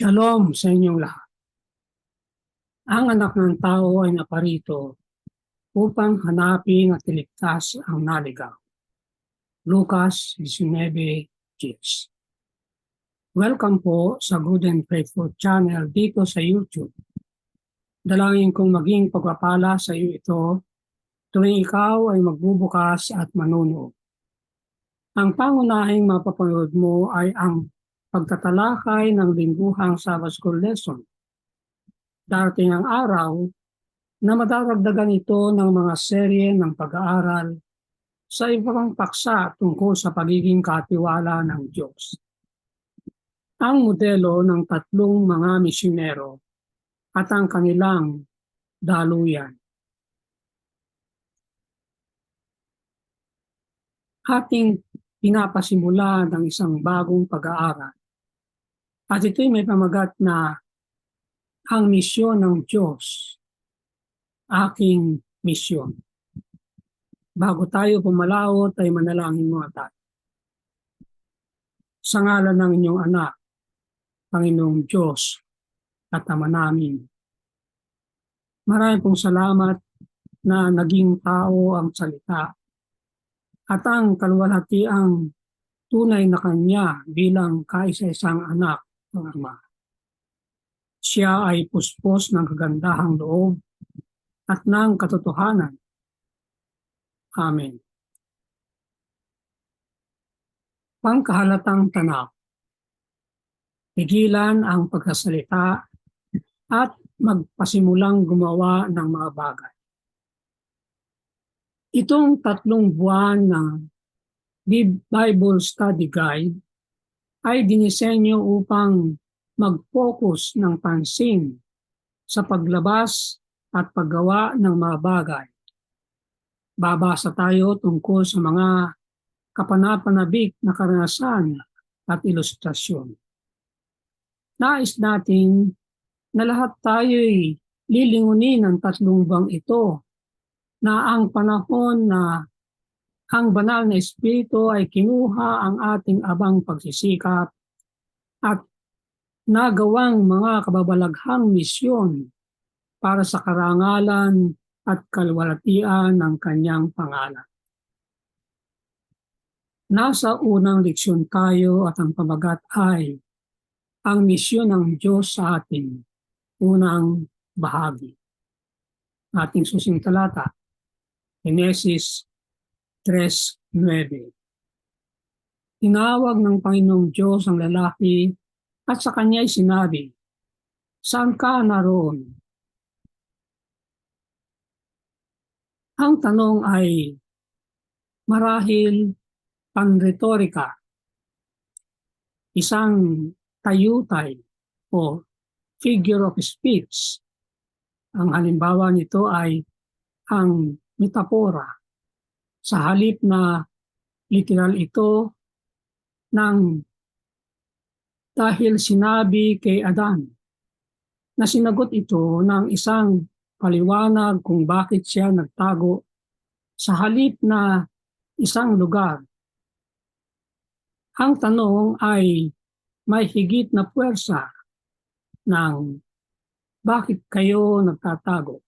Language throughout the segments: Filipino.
Shalom sa inyong lahat. Ang anak ng tao ay naparito upang hanapin at iligtas ang naligaw. Lucas 19:10. Welcome po sa Good and Faithful channel dito sa YouTube. Dalangin kong maging pagpapala sa iyo ito tuwing ikaw ay magbubukas at manunood. Ang pangunahing mapapanood mo ay ang pagtatalakay ng lingguhang Sabbath School lesson. Darating ang araw na madadagdagan ito ng mga serye ng pag-aaral sa ibang paksa tungkol sa pagiging katiwala ng Diyos. Ang modelo ng tatlong mga misyonero at ang kanilang daluyan. Ating pinapasimula ng isang bagong pag-aaral. At ito'y may pamagat na ang misyon ng Diyos, aking misyon. Bago tayo pumalaot ay manalangin mo tayo. Sa ngalan ng inyong anak, Panginoong Diyos at Ama namin. Maraming pong salamat na naging tao ang salita at ang kaluwalhatiang tunay na Kanya bilang kaisa-isang anak ng Ama. Siya ay puspos ng kagandahang loob at ng katotohanan. Amen. Pangkahalatang tanaw. Pigilan ang pagsasalita at magpasimulang gumawa ng mga bagay. Itong 3 buwan ng Bible Study Guide ay dinisenyo upang mag-focus ng pansin sa paglabas at paggawa ng mga bagay. Babasa tayo tungkol sa mga kapanapanabik na karanasan at ilustrasyon. Nais natin na lahat tayo'y lilingunin ng 3 buwang ito na ang panahon na ang banal na Espiritu ay kinuha ang ating abang pagsisikap at nagawang mga kababalaghang misyon para sa karangalan at kaluwalhatian ng kanyang pangalan. Nasa unang leksyon tayo at ang pamagat ay ang misyon ng Diyos sa atin, unang bahagi. Ating susing talata, Genesis 3:9. Tinawag ng Panginoong Diyos ang lalaki at sa kanya'y sinabi, "Saan ka naroon?" Ang tanong ay marahil panretorika, isang tayutay o figure of speech. Ang halimbawa nito ay ang metapora. Sa halip na literal ito ng dahil sinabi kay Adan na sinagot ito ng isang paliwanag kung bakit siya nagtago sa halip na isang lugar. Ang tanong ay may higit na puwersa ng bakit kayo nagtatago.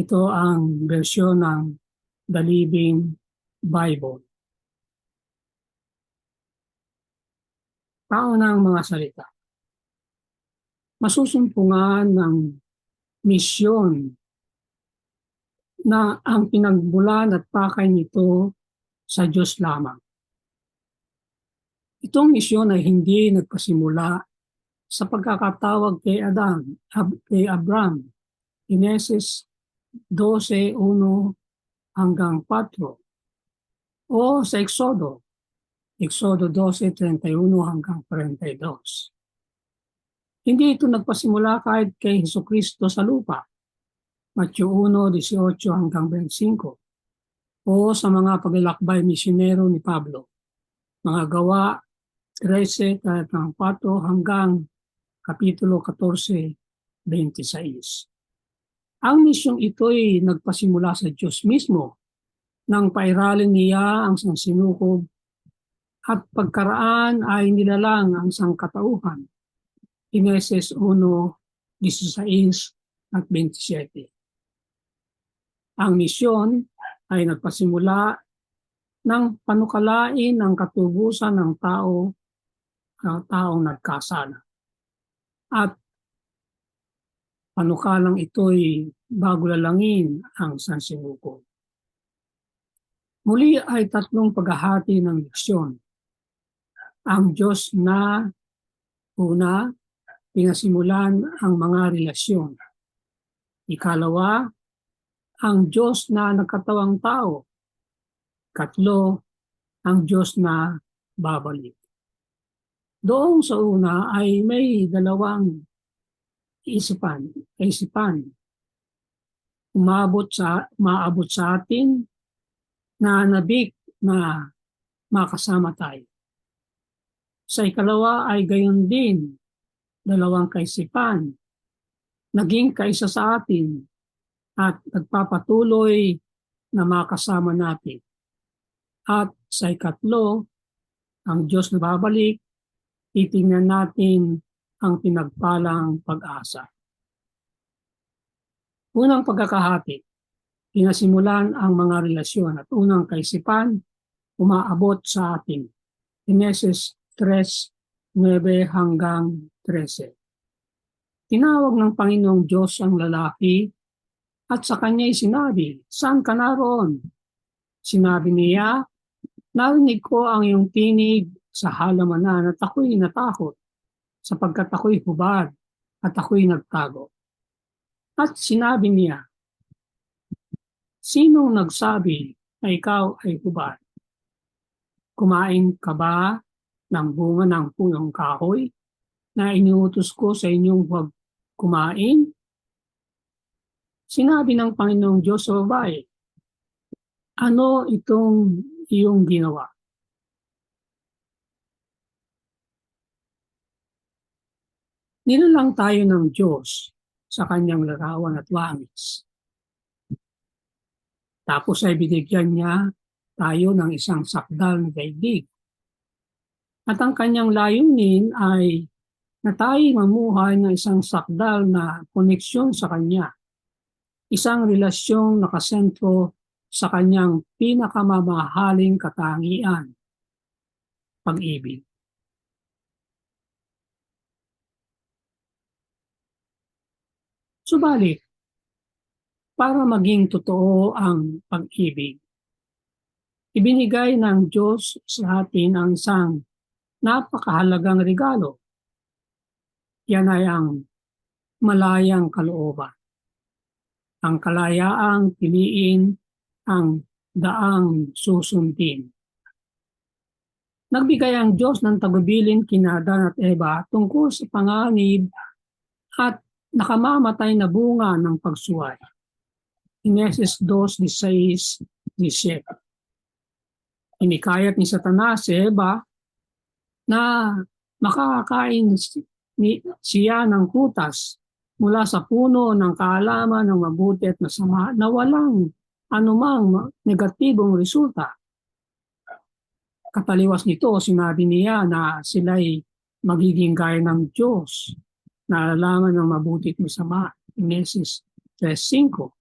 Ito ang bersyon ng The Living Bible. Paunang mga salita. Masusumpungan ng misyon na ang pinagmulan at pakay nito sa Diyos lamang. Itong misyon ay hindi nagpasimula sa pagkakatawag kay Abraham, Genesis 12:1 hanggang 4, o sa Exodo 12:31 hanggang 42. Hindi ito nagpasimula kahit kay Jesucristo sa lupa, Matthew 1:18 hanggang 25, o sa mga paglalakbay misyonero ni Pablo, mga Gawa 13:4 hanggang Kapitulo 14:26. Ang misyong ito'y nagpasimula sa Diyos mismo nang pairalin niya ang sangsinukob at pagkaraan ay nilalang ang sangkatauhan Genesis 1:16 at 27. Ang misyon ay nagpasimula ng panukalain ng katubusan ng taong nagkasala. At panukalang ito'y bago lalangin ang sansibuko. Muli ay tatlong paghahati ng misyon. Ang Diyos na una, pinasimulan ang mga relasyon. Ikalawa, ang Diyos na nagkatawang tao. Katlo, ang Diyos na babalik. Doon sa una ay may dalawang kaisipan. Umaabot sa atin na nabik na makasama tayo. Sa ikalawa ay gayon din, dalawang kaisipan, naging kaisa sa atin at nagpapatuloy na makasama natin. At sa ikatlo, ang Diyos na babalik, titingnan natin ang pinagpalang pag-asa. Unang pagkakahati, pinasimulan ang mga relasyon at unang kaisipan, umaabot sa atin. Genesis 3:9 hanggang 13. Tinawag ng Panginoong Diyos ang lalaki at sa kanya'y sinabi, "Saan ka naroon?" Sinabi niya, "Narinig ko ang iyong tinig sa halamanan at ako'y natakot, sapagkat ako'y hubad at ako'y nagtago." At sinabi niya, "Sinong nagsabi na ikaw ay hubad? Kumain ka ba ng bunga ng punong kahoy na iniutos ko sa inyong huwag kumain?" Sinabi ng Panginoong Diyos sa babae, "Ano itong iyong ginawa?" Nilalang tayo ng Diyos sa kanyang larawan at wangis. Tapos ay binigyan niya tayo ng isang sakdal na daigdig. At ang kanyang layunin ay na tayo mamuhay ng isang sakdal na koneksyon sa kanya. Isang relasyong nakasentro sa kanyang pinakamamahaling katangian, pag-ibig. Subalit, para maging totoo ang pag-ibig, ibinigay ng Diyos sa atin ang isang napakahalagang regalo. Yan ay ang malayang kalooban. Ang kalayaang piliin ang daang susundin. Nagbigay ang Diyos ng tagubilin kina Adan at Eva tungkol sa panganib at nakamamatay na bunga ng pagsuway. Genesis 2:16-17. Inikayat ni Satanas si Eva na makakain siya ng prutas mula sa puno ng kaalaman ng mabuti at masama na walang anumang negatibong resulta. Kataliwas nito, sinabi niya na sila'y magiging gaya ng Diyos na alalaman ng mabuti at masama. Genesis 3:5.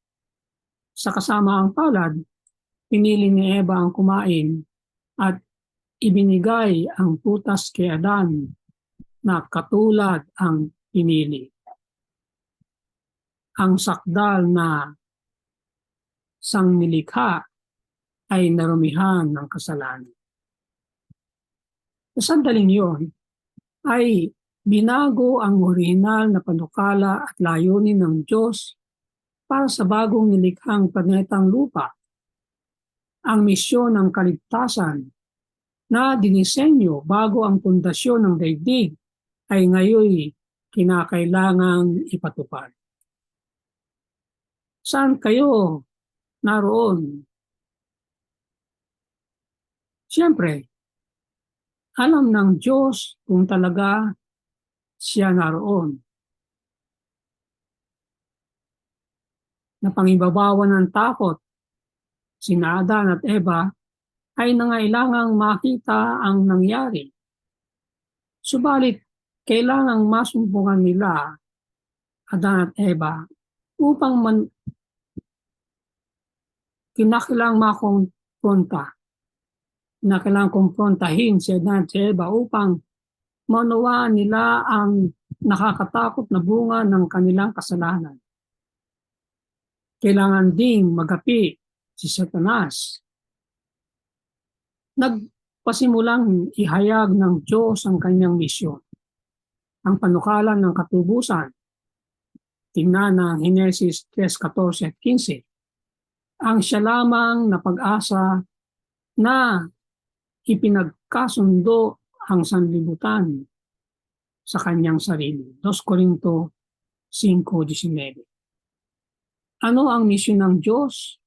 Sa kasamaang palad, pinili ni Eva ang kumain at ibinigay ang prutas kay Adan na katulad ang pinili. Ang sakdal na sangnilikha ay narumihan ng kasalanan. Sa sandaling yun ay binago ang orihinal na panukala at layunin ng Diyos para sa bagong nilikhang planetang lupa. Ang misyon ng kaligtasan na dinisenyo bago ang pundasyon ng daigdig ay ngayon kinakailangang ipatupad. Saan kayo naroon? Siyempre, alam ng Diyos kung talaga siya naroon. Napangibabawan ng takot, sina Adan at Eva ay nangailangang makita ang nangyari. Subalit, kailangang masumpungan nila Adan at Eva upang kinakailangang kumprontahin si Adan at Eva upang maunawaan nila ang nakakatakot na bunga ng kanilang kasalanan. Kailangan ding magapi si Satanas. Nagpasimulang ihayag ng Diyos ang kanyang misyon, ang panukalan ng katubusan. Tingnan ng Henesis 3:14 at 15. Ang siya lamang na pag-asa na ipinagkasundo ang sanlibutan sa kanyang sarili. 2 Corinto 5:19. Ano ang misyon ng Diyos?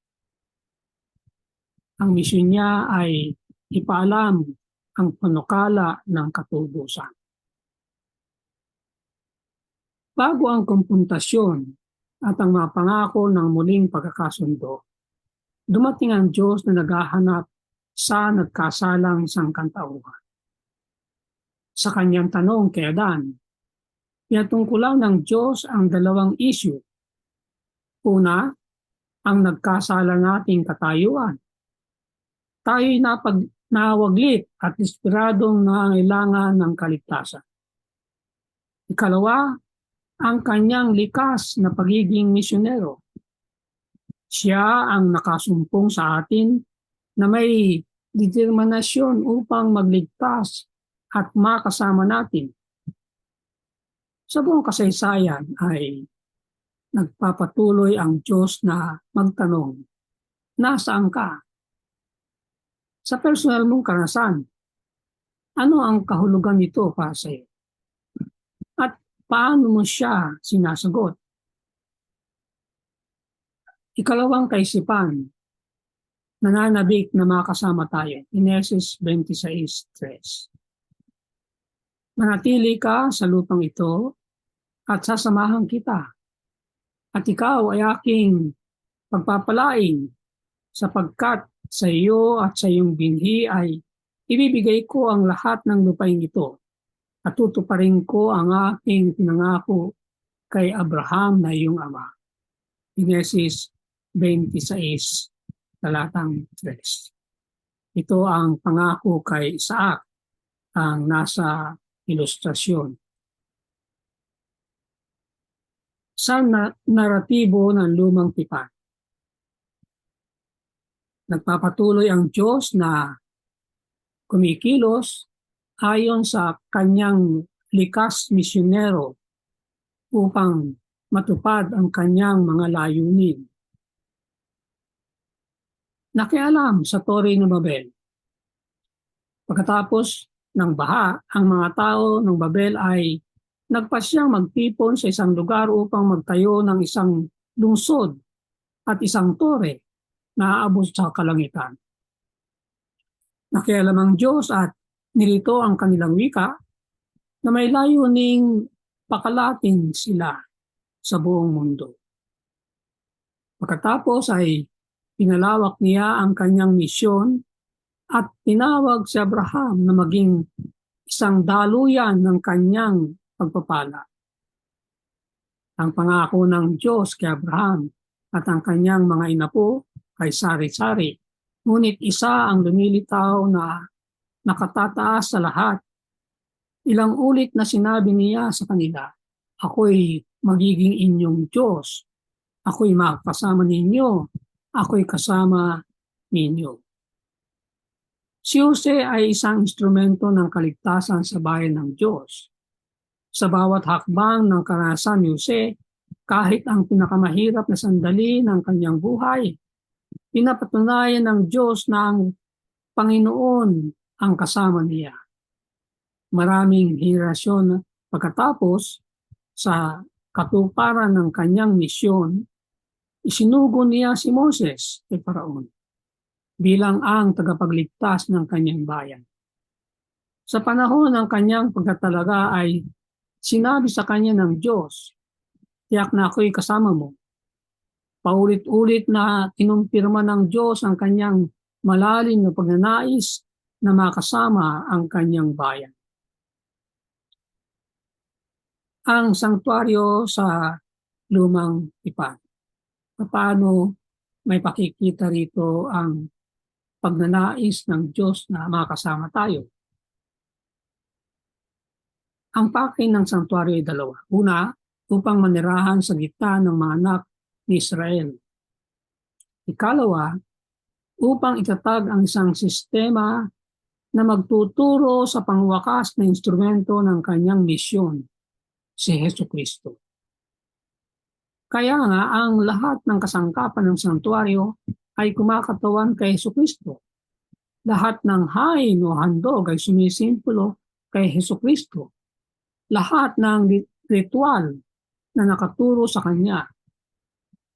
Ang misyon niya ay ipaalam ang panukala ng katubusan. Bago ang kompuntasyon at ang mga pangako ng muling pagkakasundo, dumating ang Diyos na naghahanap sa nagkasalang sangkatauhan. Sa kanyang tanong kay Adan, pinatungkulan ng Diyos ang dalawang issue. Una, ang nagkasala nating katayuan. Tayo'y nawaglit at desperadong nangangailangan ng kaligtasan. Ikalawa, ang kanyang likas na pagiging misyonero. Siya ang nakasumpong sa atin na may determinasyon upang magligtas at makasama natin. Sa buong kasaysayan ay nagpapatuloy ang Diyos na magtanong, nasaan ka? Sa personal mong karanasan, ano ang kahulugan nito para sa iyo? At paano mo siya sinasagot? Ikalawang kaisipan, nananabik na makasama tayo. Henesis 26:3. Manatili ka sa lupang ito at sasamahan kita. At ikaw ay aking pagpapalain sapagkat sa iyo at sa iyong binhi ay ibibigay ko ang lahat ng lupain ito at tutuparin ko ang aking pinangako kay Abraham na iyong ama. Henesis 26:3. Ito ang pangako kay Isaac, ang nasa ilustrasyon. Sa naratibo ng lumang tipan, nagpapatuloy ang Diyos na kumikilos ayon sa kanyang likas misyonero upang matupad ang kanyang mga layunin. Nakialam sa Torre ng Babel. Pagkatapos ng baha, ang mga tao ng Babel ay nagpasyang magtipon sa isang lugar upang magtayo ng isang lungsod at isang tore na aabot sa kalangitan. Nakialam ang Diyos at nilito ang kanilang wika na may layuning pakalatin sila sa buong mundo. Pagkatapos ay pinalawak niya ang kanyang misyon at tinawag si Abraham na maging isang daluyan ng kanyang pagpapala. Ang pangako ng Diyos kay Abraham at ang kanyang mga inapo ay sari-sari, ngunit isa ang lumilitaw na nakatataas sa lahat. Ilang ulit na sinabi niya sa kanila, ako'y magiging inyong Diyos, ako'y makakasama ninyo, ako'y kasama ninyo. Si Jose ay isang instrumento ng kaligtasan sa bayan ng Diyos. Sa bawat hakbang ng karanasan ni Jose, kahit ang pinakamahirap na sandali ng kanyang buhay, pinapatunayan ng Diyos na ang Panginoon ang kasama niya. Maraming henerasyon pagkatapos, sa katuparan ng kanyang misyon, isinugo niya si Moses kay Paraon bilang ang tagapagligtas ng kanyang bayan. Sa panahon ng kanyang pagkatalaga ay sinabi sa kanya ng Diyos, tiyak na ako'y kasama mo. Paulit-ulit na kinumpirma ng Diyos ang kanyang malalim na pagnanais na makasama ang kanyang bayan. ang sanktuaryo sa lumang tipan. Paano may pakikita rito ang pagnanais ng Diyos na makasama tayo? Ang pakin ng sanktuaryo ay dalawa. Una, upang manirahan sa gitna ng mga anak ni Israel. Ikalawa, upang itatag ang isang sistema na magtuturo sa pangwakas na instrumento ng kanyang misyon, si Hesus Kristo. Kaya nga, ang lahat ng kasangkapan ng santuaryo ay kumakatawan kay Hesus Kristo. Lahat ng hain o handog ay sumisimbolo kay Hesus Kristo. Lahat ng ritual na nakaturo sa Kanya.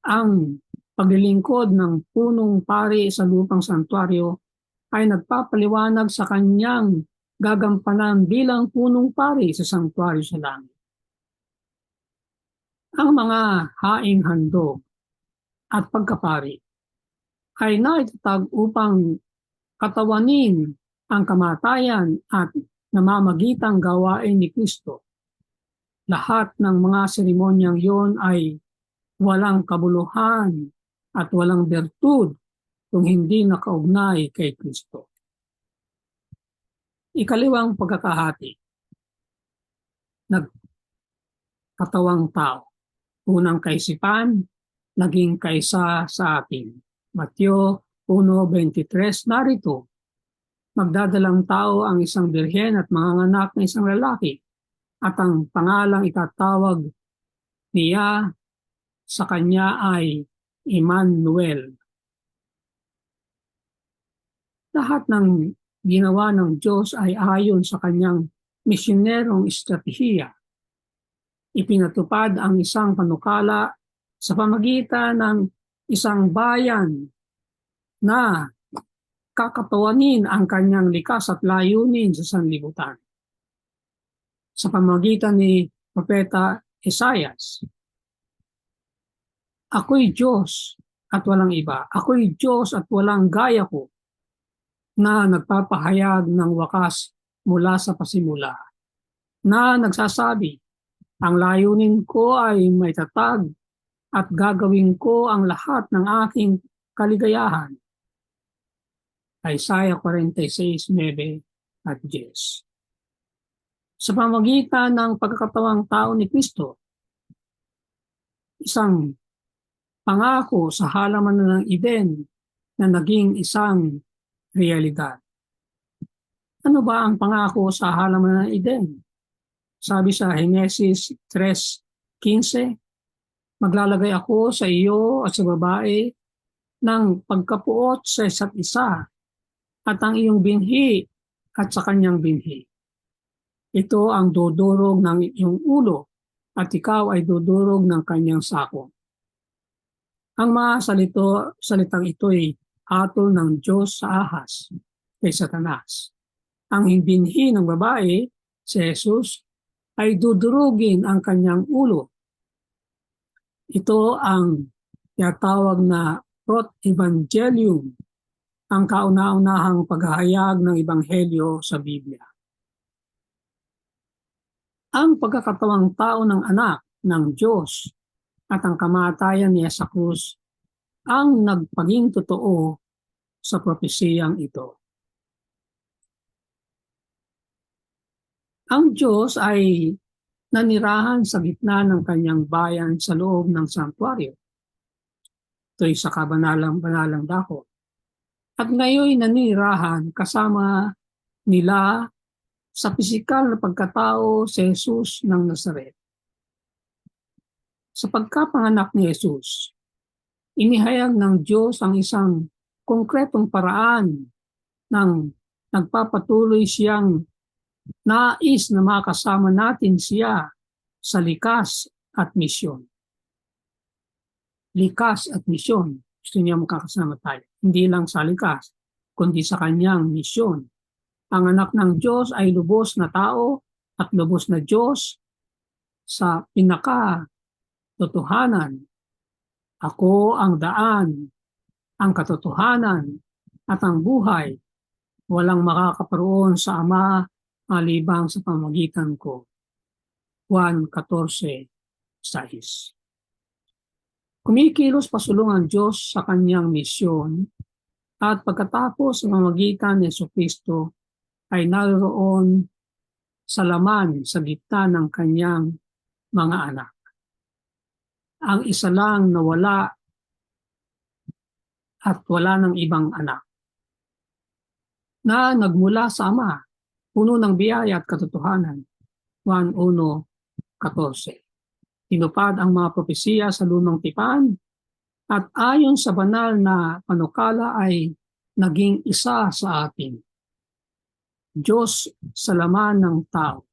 Ang paglilingkod ng punong pari sa lupang santuaryo ay nagpapaliwanag sa Kanyang gagampanan bilang punong pari sa santuaryo sa langit. Ang mga haing handog at pagkapari ay naitatag upang katawanin ang kamatayan at namamagitang gawain ni Kristo. Lahat ng mga seremonyang yon ay walang kabuluhan at walang bertud kung hindi nakaugnay kay Kristo. Ikaliwang pagkakahati, nagkatawang tao. Unang kaisipan, naging kaisa sa atin. Mateo 1:23, narito, magdadalang tao ang isang birhen at manganganak na isang lalaki, at ang pangalang itatawag niya sa kanya ay Emmanuel. Lahat ng ginawa ng Diyos ay ayon sa kanyang misyonerong estratehiya. Ipinatupad ang isang panukala sa pamagitan ng isang bayan na kakatawanin ang kanyang likas at layunin sa sanlibutan. Sa pamagitan ni Propeta Isaias, ako'y Diyos at walang iba. Ako'y Diyos at walang gaya ko na nagpapahayag ng wakas mula sa pasimula. Na nagsasabi, ang layunin ko ay may tatag at gagawin ko ang lahat ng aking kaligayahan. Isaiah 46:9 at 10. Sa pamamagitan ng pagkakatawang tao ni Kristo, isang pangako sa halaman ng Eden na naging isang realidad. Ano ba ang pangako sa halaman ng Eden? Sabi sa Genesis 3:15, maglalagay ako sa iyo at sa babae ng pagkapuot sa isa't isa at ang iyong binhi at sa kanyang binhi. Ito ang dudurog ng iyong ulo at ikaw ay dudurog ng kanyang sako. Ang mga salitang ito'y atol ng Diyos sa ahas kay Satanas. Ang binhi ng babae, si Jesus, ay dudurugin ang kanyang ulo. Ito ang tinatawag na Prot-Evangelium, ang kauna-unahang paghahayag ng Ebanghelyo sa Biblia. Ang pagkakatawang tao ng anak ng Diyos at ang kamatayan niya sa krus ang nagpaging totoo sa propesiyang ito. Ang Diyos ay nanirahan sa gitna ng kanyang bayan sa loob ng santuaryo. Ito'y sa kabanalang dako. At ngayon nanirahan kasama nila sa pisikal na pagkatao si Jesus ng Nazaret. Sa pagkapanganak ni Jesus, inihayag ng Diyos ang isang konkretong paraan ng nagpapatuloy siyang nais na makasama natin siya sa likas at misyon. Likas at misyon. Gusto niya makakasama tayo. Hindi lang sa likas, kundi sa kanyang misyon. Ang anak ng Diyos ay lubos na tao at lubos na Diyos sa pinaka-totohanan. Ako ang daan, ang katotohanan at ang buhay. Walang makakaparoon sa Ama malibang sa pamamagitan ko. Juan 14:6. Kumikilos pasulong ang Diyos sa kanyang misyon at pagkatapos ng pamamagitan ni Jesucristo ay naroon sa laman sa gitna ng kanyang mga anak. Ang isa lang na wala at wala ng ibang anak na nagmula sa Ama, puno ng biyaya at katotohanan. Juan 1:14. Tinupad ang mga propesiya sa lumang tipan at ayon sa banal na panukala ay naging isa sa atin. Diyos sa laman ng tao.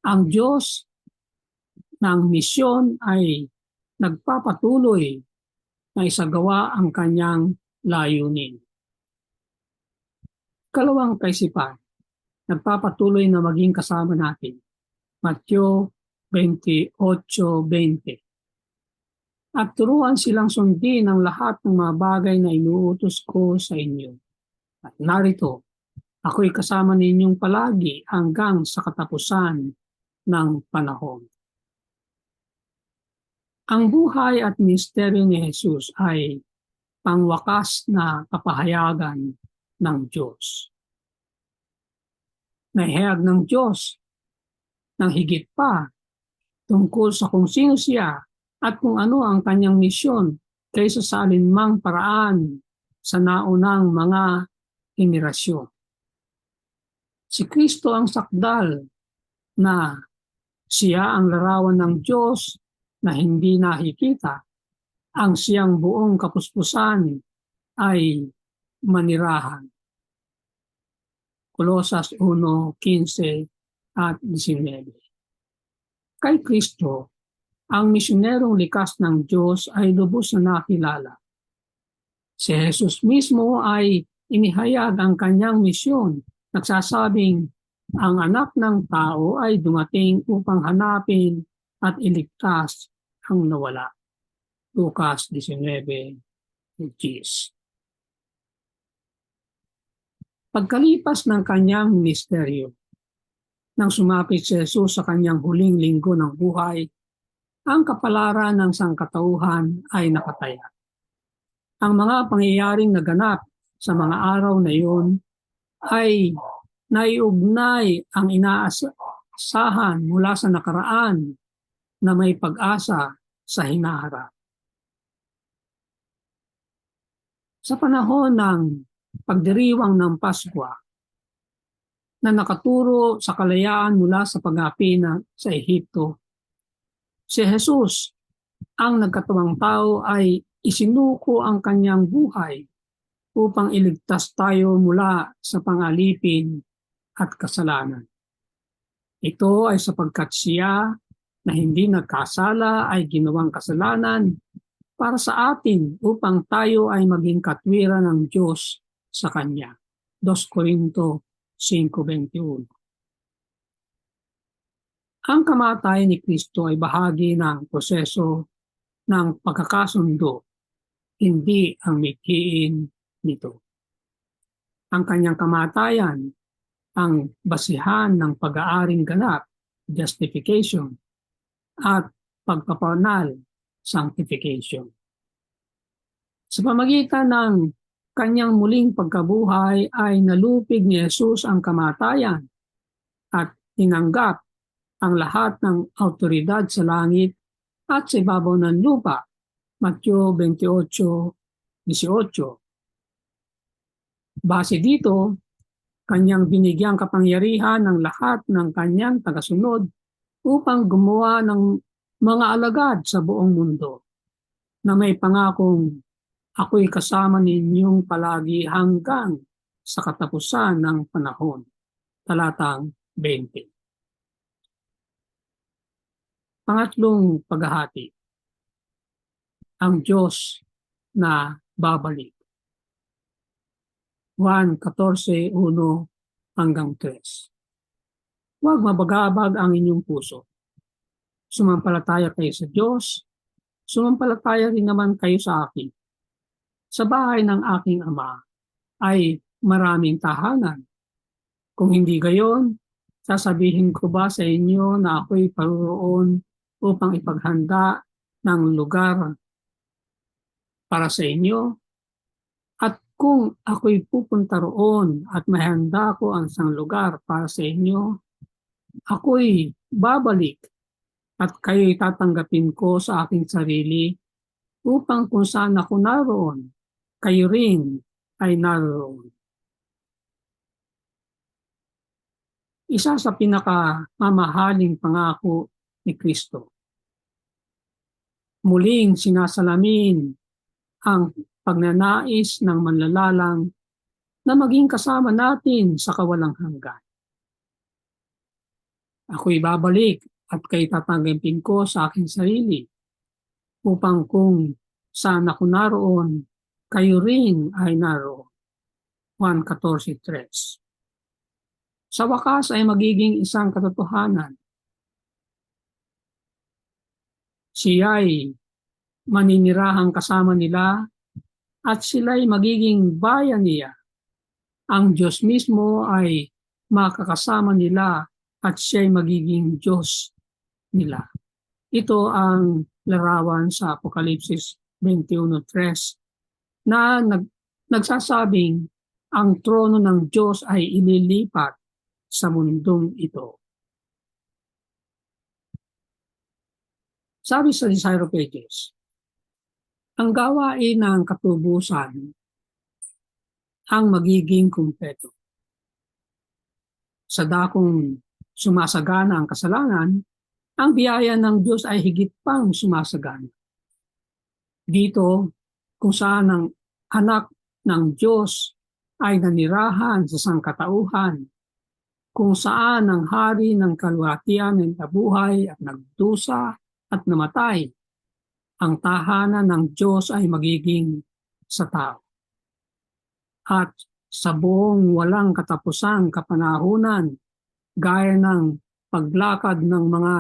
Ang Diyos ng misyon ay nagpapatuloy na isagawa ang kanyang layunin. Kalawang kaisipan, nagpapatuloy na maging kasama natin. Mateo 28:20. At turuan silang sundin ang lahat ng mga bagay na inuutos ko sa inyo. At narito, ako'y kasama ninyong palagi hanggang sa katapusan ng panahon. Ang buhay at misteryo ni Jesus ay pangwakas na kapahayagan ng Diyos. Naihayag ng Diyos ng higit pa tungkol sa kung sino siya at kung ano ang kanyang misyon kaysa sa alinmang paraan sa naunang mga henerasyon. Si Kristo ang sakdal na siya ang larawan ng Diyos na hindi nakikita. Ang siyang buong kapuspusan ay manirahan. Kolosas 1:15 at 19. Kay Kristo, ang misyonerong likas ng Diyos ay lubos na nakilala. Si Jesus mismo ay inihayag ang kanyang misyon, nagsasabing ang anak ng tao ay dumating upang hanapin at iligtas ang nawala. Lucas 19:10. Pagkalipas ng kanyang ministeryo, nang sumapit si Jesus sa kanyang huling linggo ng buhay, ang kapalaran ng sangkatauhan ay nakataya. Ang mga pangyayaring naganap sa mga araw na iyon ay naiugnay ang inaasahan mula sa nakaraan na may pag-asa sa hinaharap. Sa panahon ng pagdiriwang ng Paskwa na nakaturo sa kalayaan mula sa pag-api sa Ehipto, si Jesus, ang nagkatawang tao, ay isinuko ang kanyang buhay upang iligtas tayo mula sa pangalipin at kasalanan. Ito ay sapagkat siya na hindi nagkasala ay ginawang kasalanan para sa atin upang tayo ay maging katwiran ng Diyos sa Kanya. 2 Corinto 5:21. Ang kamatayan ni Kristo ay bahagi ng proseso ng pagkakasundo, hindi ang mithiin nito. Ang kanyang kamatayan ang basihan ng pag-aaring ganap, justification, at pagpapanal, sanctification. Sa pamagitan ng kanyang muling pagkabuhay ay nalupig ni Jesus ang kamatayan at tinanggap ang lahat ng awtoridad sa langit at sa ibabaw ng lupa. Mateo 28:18. Base dito, kanyang binigyang kapangyarihan ng lahat ng kanyang tagasunod upang gumawa ng mga alagad sa buong mundo na may pangakong ako'y kasama ninyong palagi hanggang sa katapusan ng panahon. Talatang 20. Pangatlong paghahati. Ang Diyos na babalik. Juan 14:1-3. Huwag mabagabag ang inyong puso. Sumampalataya kayo sa Diyos, sumampalataya rin naman kayo sa akin. Sa bahay ng aking Ama ay maraming tahanan. Kung hindi gayon, Sasabihin ko ba sa inyo na ako'y paroroon upang ipaghanda ng lugar para sa inyo? At kung ako'y pupunta roon at mahanda ko ang isang lugar para sa inyo, ako'y babalik at kayo'y tatanggapin ko sa aking sarili upang kung saan ako naroon, kayo rin ay naroon. Isa sa pinakamamahaling pangako ni Kristo. Muling sinasalamin ang pagnanais ng manlalalang na maging kasama natin sa kawalang hanggan. Ako'y babalik at kayo tatanggapin ko sa aking sarili upang kung saan ako naroon, kayo rin ay naroon. Juan 14:3. Sa wakas ay magiging isang katotohanan. Siya'y maninirahang kasama nila at sila'y magiging bayan niya. Ang Diyos mismo ay makakasama nila at siya'y magiging Diyos nila. Ito ang larawan sa Apokalipsis 21:3 na nagsasabing ang trono ng Diyos ay ililipat sa mundong ito. Sabi sa Desire of Ages, ang gawain ng katubusan ang magiging kumpleto. Sa dakong sumasagana ang kasalanan, ang biyaya ng Diyos ay higit pang sumasagana. Dito, kung saan ang anak ng Diyos ay nanirahan sa sangkatauhan, kung saan ang hari ng kalwatian ay nabuhay at nagdusa at namatay, ang tahanan ng Diyos ay magiging sa tao. At sa buong walang katapusang kapanahunan, gaya ng paglakad ng mga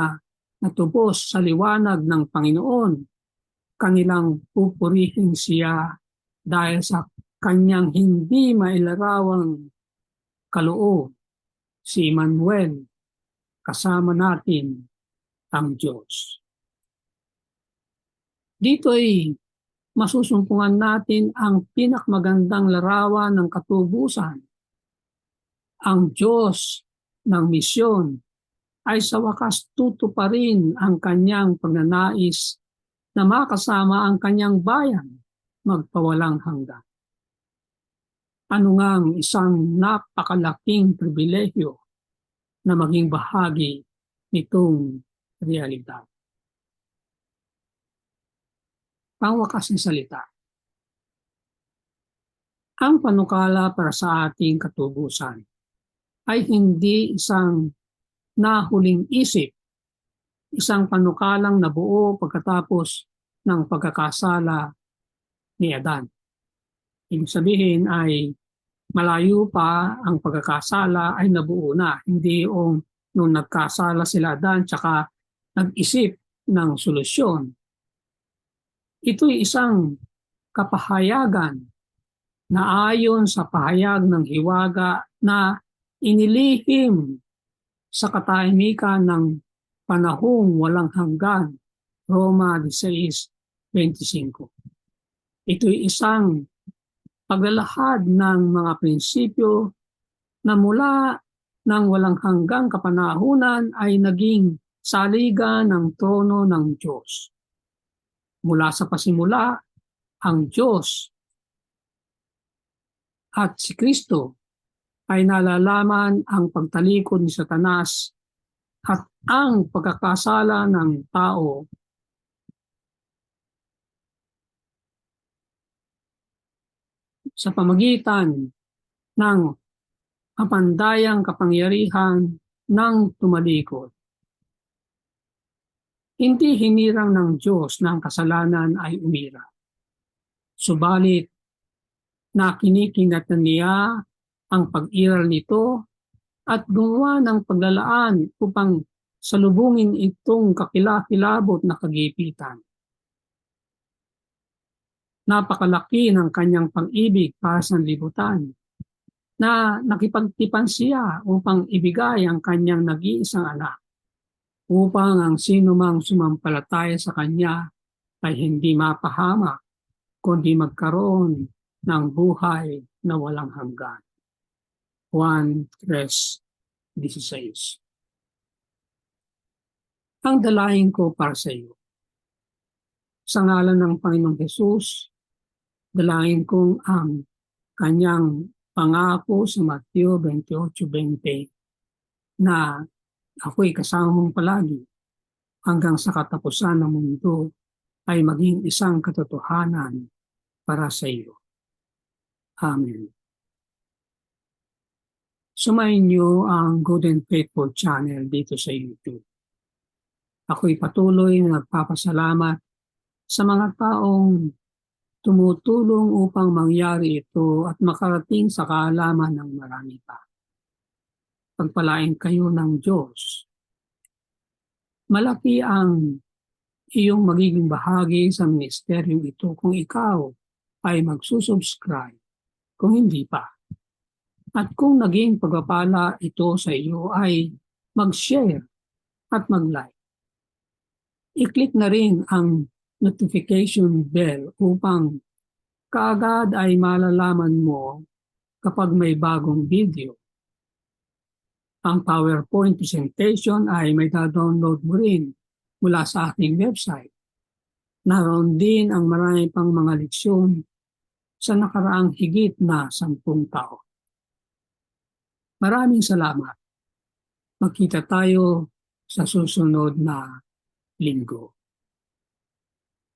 natubos sa liwanag ng Panginoon, kanilang pupurihin siya dahil sa kanyang hindi mailarawang kaloob, si Emmanuel, kasama natin ang Diyos. Dito'y masusumpungan natin ang pinakmagandang larawan ng katubusan. Ang Diyos ng misyon ay sa wakas tutuparin ang kanyang pagnanais na makasama ang kanyang bayan magpawalang hanggan. Ano ngang isang napakalaking pribilehyo na maging bahagi nitong realidad. Pangwakas na salita. Ang panukala para sa ating katubusan ay hindi isang nahuling isip, isang panukalang nabuo pagkatapos ng pagkakasala ni Adan. Ibig sabihin ay malayo pa ang pagkakasala ay nabuo na. Hindi yung nung nagkasala sila Adan tsaka nag-isip ng solusyon. Ito'y isang kapahayagan na ayon sa pahayag ng hiwaga na inilihim sa katahimikan ng panahong walang hanggan, Roma 16:25. Ito'y isang paglalahad ng mga prinsipyo na mula ng walang hanggang kapanahunan ay naging saligan ng trono ng Diyos. Mula sa pasimula, ang Diyos at si Kristo ay nalalaman ang pagtalikod ni Satanas at ang pagkakasala ng tao sa pamagitan ng kapandayang kapangyarihan ng tumalikod. Hindi hinirang ng Diyos na ang kasalanan ay umira. Subalit, nakinikinatan niya ang pag-iral nito at gumawa ng paglalaan upang salubungin itong kakilakilabot na kagipitan. Napakalaki ng kanyang pag-ibig para sa libutan na nakipagtipan siya upang ibigay ang kanyang nag-iisang anak upang ang sinumang sumampalataya sa kanya ay hindi mapahama kundi magkaroon ng buhay na walang hanggan. Juan 3:16. Ang dalangin ko para sa iyo. Sa ngalan ng Panginoong Hesus, dalangin kong ang kanyang pangako sa Mateo 28:20 na ako'y kasama mong palagi hanggang sa katapusan ng mundo ay maging isang katotohanan para sa iyo. Amen. Sumayin niyo ang Good and Faithful channel dito sa YouTube. Ako'y patuloy na nagpapasalamat sa mga taong tumutulong upang mangyari ito at makarating sa kaalaman ng marami pa. Pagpalain kayo ng Diyos. Malaki ang iyong magiging bahagi sa ministeryong ito kung ikaw ay magsusubscribe, kung hindi pa. At kung naging pagpapala ito sa iyo ay mag-share at mag-like. I-click na rin ang notification bell upang kaagad ay malalaman mo kapag may bagong video. Ang PowerPoint presentation ay may download mo rin mula sa aking website. Naroon din ang marami pang mga leksyon sa nakaraang higit na 10 taon. Maraming salamat. Magkita tayo sa susunod na linggo.